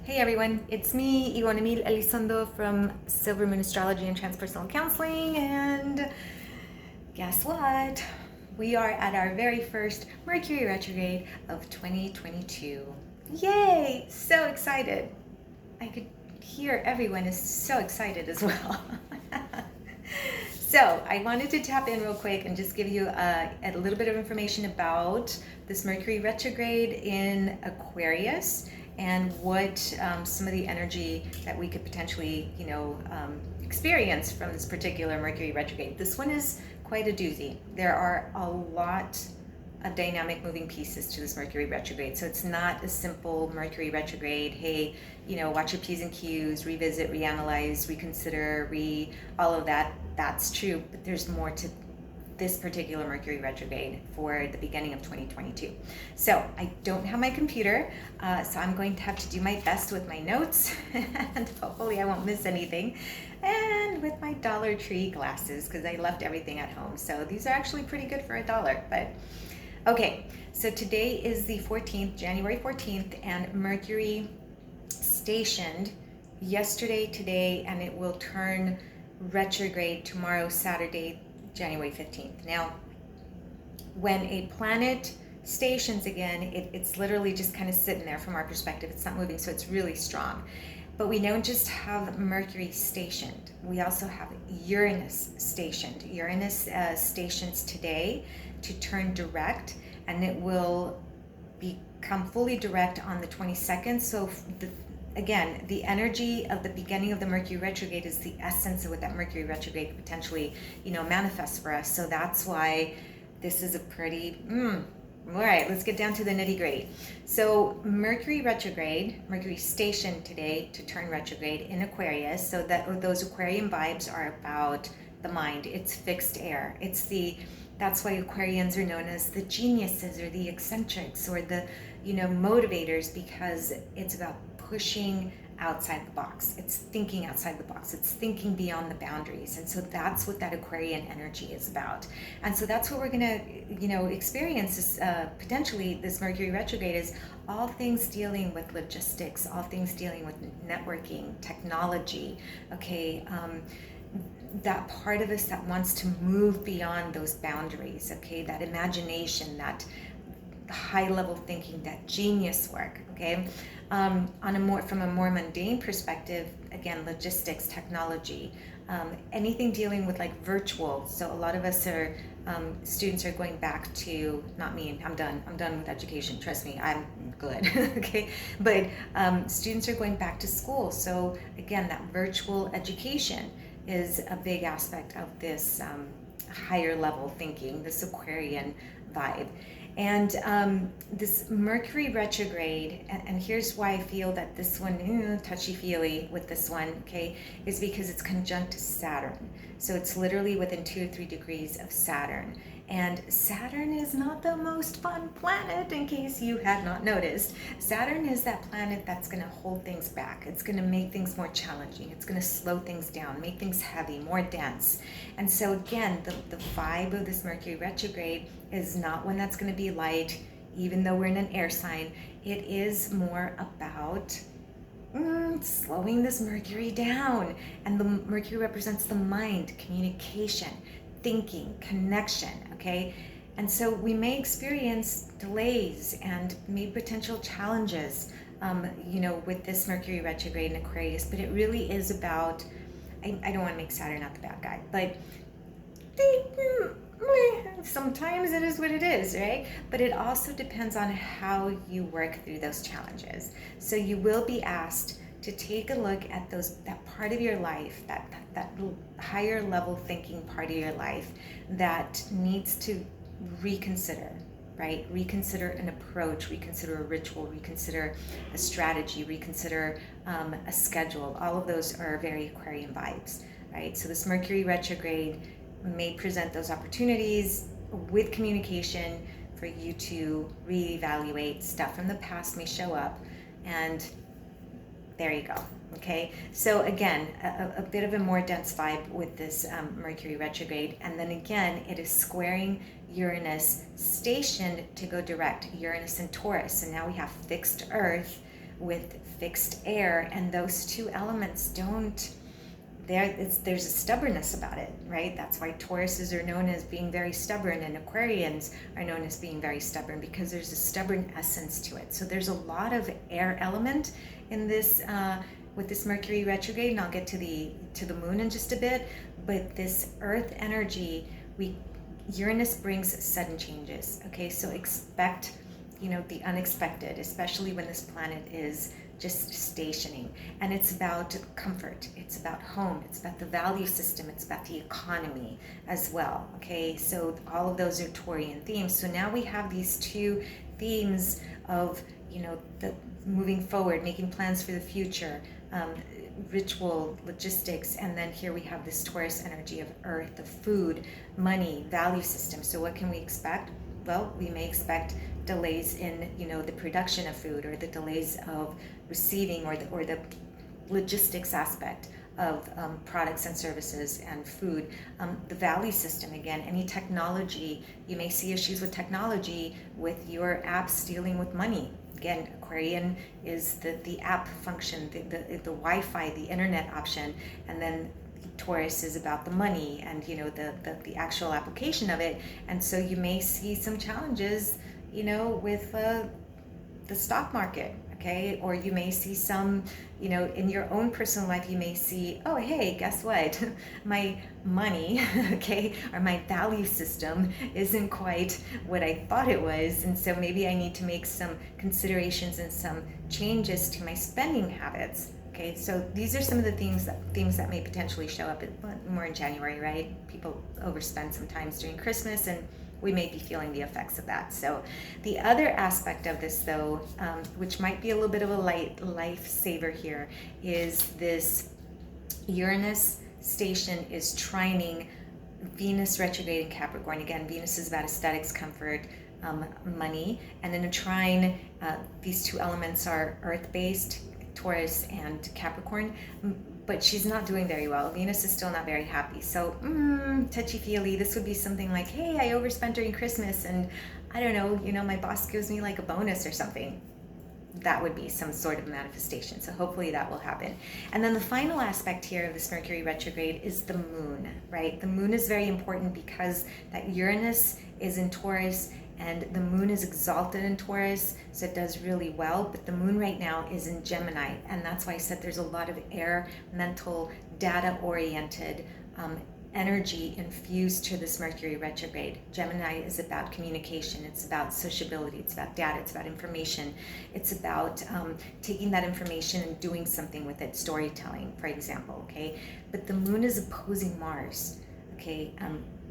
Hey everyone, it's me, Iwan Emil Elizondo from Silver Moon Astrology and Transpersonal Counseling, and guess what? We are at our very first Mercury Retrograde of 2022. Yay! So excited! I could hear everyone is so excited as well. So I wanted to tap in real quick and just give you a little bit of information about this Mercury retrograde in Aquarius and what some of the energy that we could potentially, experience from this particular Mercury retrograde. This one is quite a doozy. There are a lot of dynamic moving pieces to this Mercury retrograde. So it's not a simple Mercury retrograde, hey, watch your P's and Q's, revisit, reanalyze, reconsider, all of that. That's true, but there's more to this particular Mercury retrograde for the beginning of 2022. So I don't have my computer, so I'm going to have to do my best with my notes, and hopefully I won't miss anything. And with my Dollar Tree glasses, because I left everything at home. So these are actually pretty good for $1, but okay, so today is the 14th, January 14th, and Mercury stationed yesterday, today, and it will turn retrograde tomorrow, Saturday, January 15th. Now, when a planet stations again, it's literally just kind of sitting there from our perspective. It's not moving, so it's really strong. But we don't just have Mercury stationed. We also have Uranus stationed. Uranus stations today to turn direct, and it will become fully direct on the 22nd. So again, the energy of the beginning of the Mercury retrograde is the essence of what that Mercury retrograde could potentially, manifest for us. So that's why this is a pretty, all right, let's get down to the nitty gritty. So Mercury retrograde, Mercury stationed today to turn retrograde in Aquarius. So that those Aquarian vibes are about the mind. It's fixed air. That's why Aquarians are known as the geniuses or the eccentrics or the, motivators, because it's about pushing outside the box. It's thinking outside the box. It's thinking beyond the boundaries. And so that's what that Aquarian energy is about. And so that's what we're going to, experience this, potentially this Mercury retrograde is all things dealing with logistics, all things dealing with networking, technology, okay, that part of us that wants to move beyond those boundaries, okay, that imagination, that high level thinking, that genius work, okay. From a more mundane perspective, again, logistics, technology, anything dealing with like virtual. So a lot of us are students are going back to, not me, I'm done with education, trust me, I'm good. Okay, but students are going back to school. So again, that virtual education is a big aspect of this higher level thinking, this Aquarian vibe. And this Mercury retrograde, and here's why I feel that this one, touchy-feely with this one, okay, is because it's conjunct Saturn. So it's literally within 2 or 3 degrees of Saturn. And Saturn is not the most fun planet, in case you had not noticed. Saturn is that planet that's going to hold things back. It's going to make things more challenging. It's going to slow things down, make things heavy, more dense. And so again, the vibe of this Mercury retrograde is not one that's going to be light, even though we're in an air sign. It is more about slowing this Mercury down. And the Mercury represents the mind, communication, thinking, connection, okay? And so we may experience delays and maybe potential challenges, with this Mercury retrograde in Aquarius, but it really is about, I don't want to make Saturn not the bad guy, but sometimes it is what it is, right? But it also depends on how you work through those challenges. So you will be asked to take a look at that part of your life, that higher level thinking part of your life that needs to reconsider, right? Reconsider an approach, reconsider a ritual, reconsider a strategy, reconsider a schedule. All of those are very Aquarian vibes, right? So this Mercury retrograde may present those opportunities with communication for you to reevaluate. Stuff from the past may show up, and there you go. Okay, so again, a bit of a more dense vibe with this Mercury retrograde, and then again, it is squaring Uranus stationed to go direct, Uranus and Taurus. So now we have fixed Earth with fixed air, and those two elements don't, there's a stubbornness about it, right? That's why Tauruses are known as being very stubborn, and Aquarians are known as being very stubborn, because there's a stubborn essence to it. So there's a lot of air element in this with this Mercury retrograde, and I'll get to the moon in just a bit. But this earth energy, Uranus brings sudden changes. Okay, so expect, the unexpected, especially when this planet is just stationing. And it's about comfort, it's about home, it's about the value system, it's about the economy as well. Okay, so all of those are Taurian themes. So now we have these two themes of, the moving forward, making plans for the future, ritual, logistics, and then here we have this Taurus energy of earth, of food, money, value system. So what can we expect? Well, we may expect delays in, the production of food, or the delays of receiving, or the logistics aspect of products and services and food. The value system, again, any technology, you may see issues with technology, with your apps dealing with money. Again, Aquarian is the app function, the Wi-Fi, the internet option, and then Taurus is about the money and the actual application of it. And so you may see some challenges, with the stock market. Okay, or you may see some, in your own personal life, you may see, oh, hey, guess what? My money, okay, or my value system isn't quite what I thought it was. And so maybe I need to make some considerations and some changes to my spending habits. Okay, so these are some of the themes that may potentially show up more in January, right? People overspend sometimes during Christmas, and we may be feeling the effects of that. So the other aspect of this, though, which might be a little bit of a lifesaver here, is this Uranus station is trining Venus retrograde in Capricorn. Again, Venus is about aesthetics, comfort, money, and in a trine, these two elements are earth-based, Taurus and Capricorn, but she's not doing very well. Venus is still not very happy. So touchy-feely. This would be something like, hey, I overspent during Christmas, and I don't know, my boss gives me like a bonus or something. That would be some sort of manifestation. So hopefully that will happen. And then the final aspect here of this Mercury retrograde is the moon, right? The moon is very important because that Uranus is in Taurus, and the moon is exalted in Taurus, so it does really well. But the moon right now is in Gemini, and that's why I said there's a lot of air, mental, data-oriented energy infused to this Mercury retrograde. Gemini is about communication, it's about sociability, it's about data, it's about information, it's about taking that information and doing something with it, storytelling, for example, okay? But the moon is opposing Mars, okay,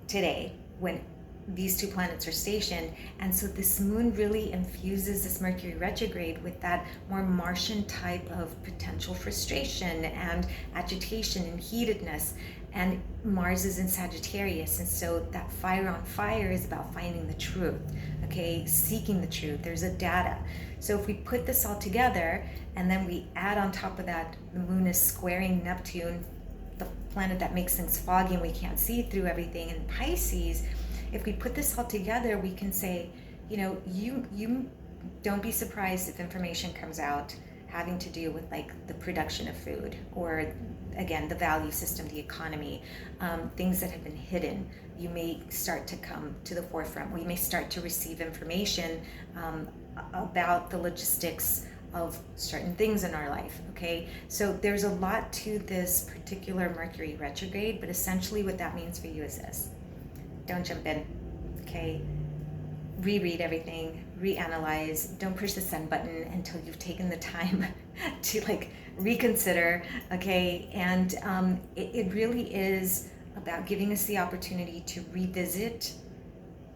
today, when these two planets are stationed. And so this moon really infuses this Mercury retrograde with that more Martian type of potential frustration and agitation and heatedness. And Mars is in Sagittarius, and so that fire on fire is about finding the truth, okay, seeking the truth. There's a data. So if we put this all together, and then we add on top of that, the moon is squaring Neptune, the planet that makes things foggy and we can't see through everything, in Pisces. If we put this all together, we can say, you don't be surprised if information comes out having to do with like the production of food, or again, the value system, the economy, things that have been hidden. You may start to come to the forefront. We may start to receive information about the logistics of certain things in our life, okay? So there's a lot to this particular Mercury retrograde, but essentially what that means for you is this. Don't jump in, okay? Reread everything, reanalyze. Don't push the send button until you've taken the time to like reconsider, okay? And it really is about giving us the opportunity to revisit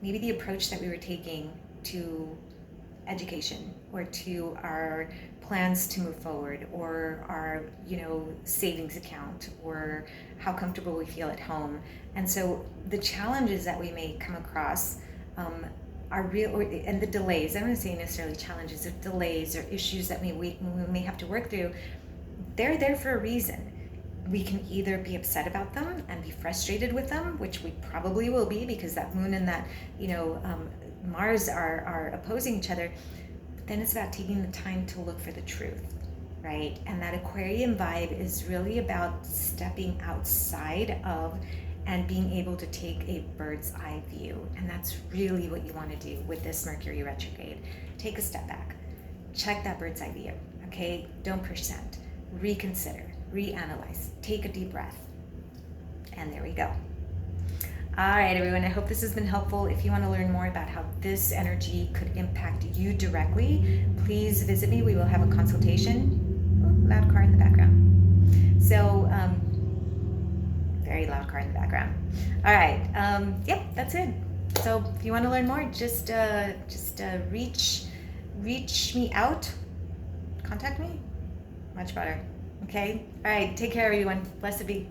maybe the approach that we were taking to education, or to our plans to move forward, or our savings account, or how comfortable we feel at home. And so the challenges that we may come across are real, and the delays, I don't want to say necessarily challenges, or delays or issues that we may have to work through, they're there for a reason. We can either be upset about them and be frustrated with them, which we probably will be, because that moon and that Mars are opposing each other. then it's about taking the time to look for the truth, right? And that Aquarian vibe is really about stepping outside of and being able to take a bird's eye view. And that's really what you want to do with this Mercury retrograde. Take a step back, check that bird's eye view, okay? Don't push send, reconsider, reanalyze, take a deep breath. And there we go. All right, everyone, I hope this has been helpful. If you want to learn more about how this energy could impact you directly, please visit me. We will have a consultation. Oh, loud car in the background. So, very loud car in the background. All right, yep, that's it. So if you want to learn more, just reach me out, contact me, much better. Okay, all right, take care, everyone. Blessed be.